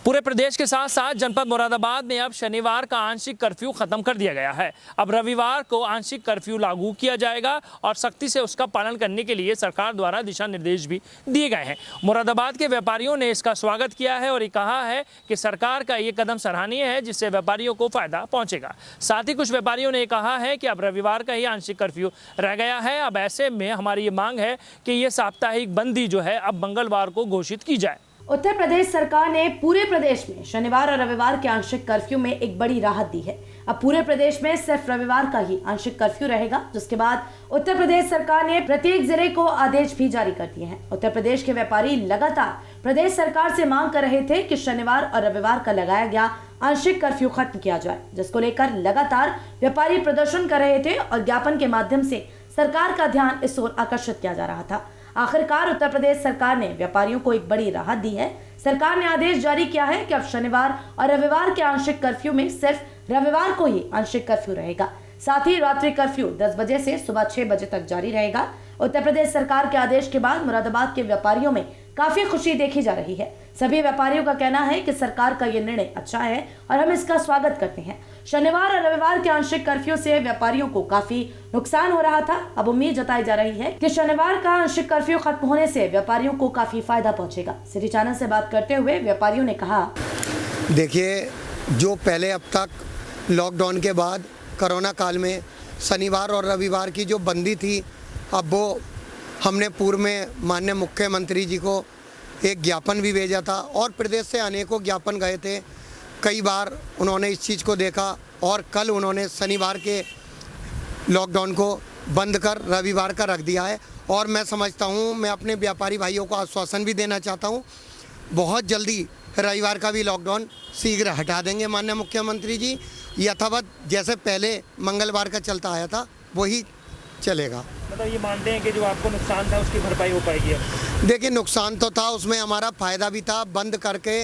पूरे प्रदेश के साथ साथ जनपद मुरादाबाद में अब शनिवार का आंशिक कर्फ्यू खत्म कर दिया गया है। अब रविवार को आंशिक कर्फ्यू लागू किया जाएगा और सख्ती से उसका पालन करने के लिए सरकार द्वारा दिशा निर्देश भी दिए गए हैं। मुरादाबाद के व्यापारियों ने इसका स्वागत किया है और ये कहा है कि सरकार का ये कदम सराहनीय है, जिससे व्यापारियों को फायदा पहुंचेगा। साथ ही कुछ व्यापारियों ने कहा है कि अब रविवार का ही आंशिक कर्फ्यू रह गया है। अब ऐसे में हमारी ये मांग है कि ये साप्ताहिक बंदी जो है अब मंगलवार को घोषित की जाए। उत्तर प्रदेश सरकार ने पूरे प्रदेश में शनिवार और रविवार के आंशिक कर्फ्यू में एक बड़ी राहत दी है। अब पूरे प्रदेश में सिर्फ रविवार का ही आंशिक कर्फ्यू रहेगा, जिसके बाद उत्तर प्रदेश सरकार ने प्रत्येक जिले को आदेश भी जारी कर दिए हैं। उत्तर प्रदेश के व्यापारी लगातार प्रदेश सरकार से मांग कर रहे थे कि शनिवार और रविवार का लगाया गया आंशिक कर्फ्यू खत्म किया जाए, जिसको लेकर लगातार व्यापारी प्रदर्शन कर रहे थे और ज्ञापन के माध्यम से सरकार का ध्यान इस ओर आकर्षित किया जा रहा था। आखिरकार उत्तर प्रदेश सरकार ने व्यापारियों को एक बड़ी राहत दी है। सरकार ने आदेश जारी किया है कि अब शनिवार और रविवार के आंशिक कर्फ्यू में सिर्फ रविवार को ही आंशिक कर्फ्यू रहेगा। साथ ही रात्रि कर्फ्यू 10 बजे से सुबह 6 बजे तक जारी रहेगा। उत्तर प्रदेश सरकार के आदेश के बाद मुरादाबाद के व्यापारियों में काफी खुशी देखी जा रही है। सभी व्यापारियों का कहना है कि सरकार का ये निर्णय अच्छा है और हम इसका स्वागत करते हैं। शनिवार और रविवार के आंशिक कर्फ्यू से व्यापारियों को काफी नुकसान हो रहा था। अब उम्मीद जताई जा रही है कि शनिवार का आंशिक कर्फ्यू खत्म होने से व्यापारियों को काफी फायदा पहुंचेगा। सिटी चैनल से बात करते हुए व्यापारियों ने कहा, देखिए, जो पहले अब तक लॉकडाउन के बाद कोरोना काल में शनिवार और रविवार की जो बंदी थी, अब वो हमने पूर्व में माननीय मुख्यमंत्री जी को एक ज्ञापन भी भेजा था और प्रदेश से अनेकों ज्ञापन गए थे। कई बार उन्होंने इस चीज़ को देखा और कल उन्होंने शनिवार के लॉकडाउन को बंद कर रविवार का रख दिया है। और मैं समझता हूँ, मैं अपने व्यापारी भाइयों को आश्वासन भी देना चाहता हूँ, बहुत जल्दी रविवार का भी लॉकडाउन शीघ्र हटा देंगे माननीय मुख्यमंत्री जी। यथावत जैसे पहले मंगलवार का चलता आया था वही चलेगा। मतलब ये मानते हैं कि जो आपको नुकसान था उसकी भरपाई हो पाएगी? देखिए, नुकसान तो था, उसमें हमारा फ़ायदा भी था। बंद करके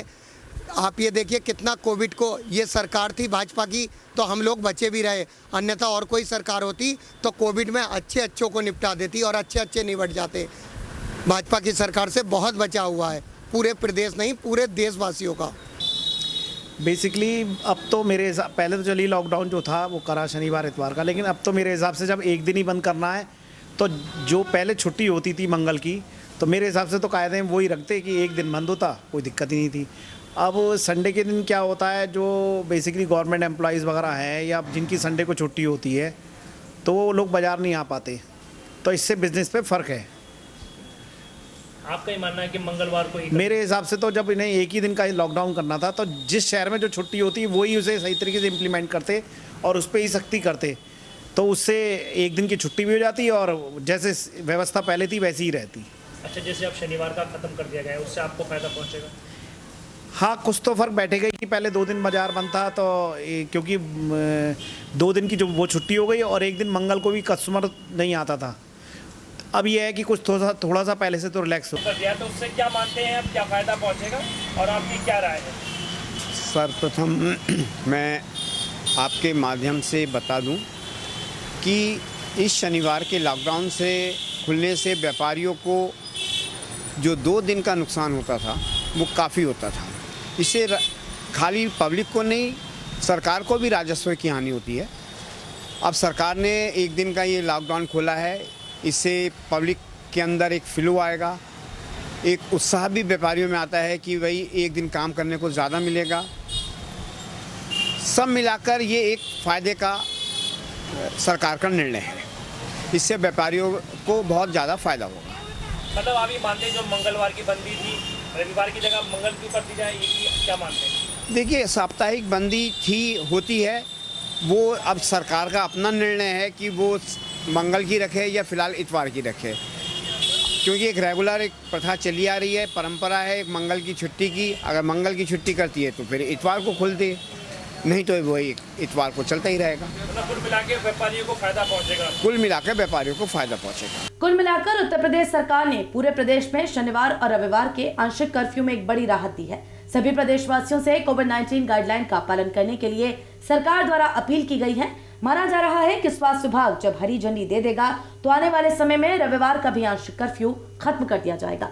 आप ये देखिए कितना कोविड को, ये सरकार थी भाजपा की तो हम लोग बचे भी रहे, अन्यथा और कोई सरकार होती तो कोविड में अच्छों को निपटा देती और अच्छे निपट जाते। भाजपा की सरकार से बहुत बचा हुआ है पूरे प्रदेश नहीं, पूरे देशवासियों का। बेसिकली अब तो मेरे हिसाब, पहले तो चलिए लॉकडाउन जो था वो करा शनिवार इतवार का, लेकिन अब तो मेरे हिसाब से जब एक दिन ही बंद करना है तो जो पहले छुट्टी होती थी मंगल की, तो मेरे हिसाब से तो कायदे में वही रखते कि एक दिन बंद होता, कोई दिक्कत ही नहीं थी। अब संडे के दिन क्या होता है, जो बेसिकली गवर्नमेंट एम्प्लॉइज़ वगैरह हैं या जिनकी संडे को छुट्टी होती है तो वो लोग बाज़ार नहीं आ पाते, तो इससे बिज़नेस पे फ़र्क है। आपका ही मानना है कि मंगलवार को ही? मेरे हिसाब से तो जब इन्हें एक ही दिन का ही लॉकडाउन करना था तो जिस शहर में जो छुट्टी होती वही उसे सही तरीके से इम्प्लीमेंट करते और उस पर ही सख्ती करते, तो उससे एक दिन की छुट्टी भी हो जाती और जैसे व्यवस्था पहले थी वैसी ही रहती। अच्छा, जैसे अब शनिवार का ख़त्म कर दिया गया है, उससे आपको फ़ायदा पहुंचेगा? हाँ, कुछ तो फ़र्क बैठेगा कि पहले 2 दिन बाज़ार बंद था, तो क्योंकि 2 दिन की जो वो छुट्टी हो गई और एक दिन मंगल को भी कस्टमर नहीं आता था। अब ये है कि कुछ थोड़ा सा पहले से तो रिलैक्स हो गया, तो उससे क्या मानते हैं, अब क्या फ़ायदा पहुंचेगा और आपकी क्या राय है? सर्वप्रथम मैं आपके माध्यम से बता दूं कि इस शनिवार के लॉकडाउन से खुलने से व्यापारियों को जो 2 दिन का नुकसान होता था वो काफ़ी होता था। इससे खाली पब्लिक को नहीं, सरकार को भी राजस्व की हानि होती है। अब सरकार ने एक दिन का ये लॉकडाउन खोला है, इससे पब्लिक के अंदर एक फ्लो आएगा, एक उत्साह भी व्यापारियों में आता है कि भाई एक दिन काम करने को ज़्यादा मिलेगा। सब मिलाकर ये एक फ़ायदे का सरकार का निर्णय है, इससे व्यापारियों को बहुत ज़्यादा फ़ायदा होगा। मतलब आप ये मानते हैं जो मंगलवार की बंदी थी, रविवार की जगह मंगल क्यों कर दी जाए, ये क्या मानते हैं? देखिए, साप्ताहिक बंदी होती है, वो अब सरकार का अपना निर्णय है कि वो मंगल की रखे या फिलहाल इतवार की रखे, क्योंकि एक रेगुलर एक प्रथा चली आ रही है, परंपरा है एक मंगल की छुट्टी की। अगर मंगल की छुट्टी करती है तो फिर इतवार को खुलती, नहीं तो वही इतवार को चलता ही रहेगा। मतलब कुल मिलाकर व्यापारियों को फायदा पहुंचेगा? कुल मिलाकर व्यापारियों को फायदा पहुंचेगा। कुल मिलाकर उत्तर प्रदेश सरकार ने पूरे प्रदेश में शनिवार और रविवार के आंशिक कर्फ्यू में एक बड़ी राहत दी है। सभी प्रदेशवासियों से कोविड-19 गाइडलाइन का पालन करने के लिए सरकार द्वारा अपील की गई है। माना जा रहा है कि स्वास्थ्य विभाग जब हरी झंडी दे देगा तो आने वाले समय में रविवार का भी आंशिक कर्फ्यू खत्म कर दिया जाएगा।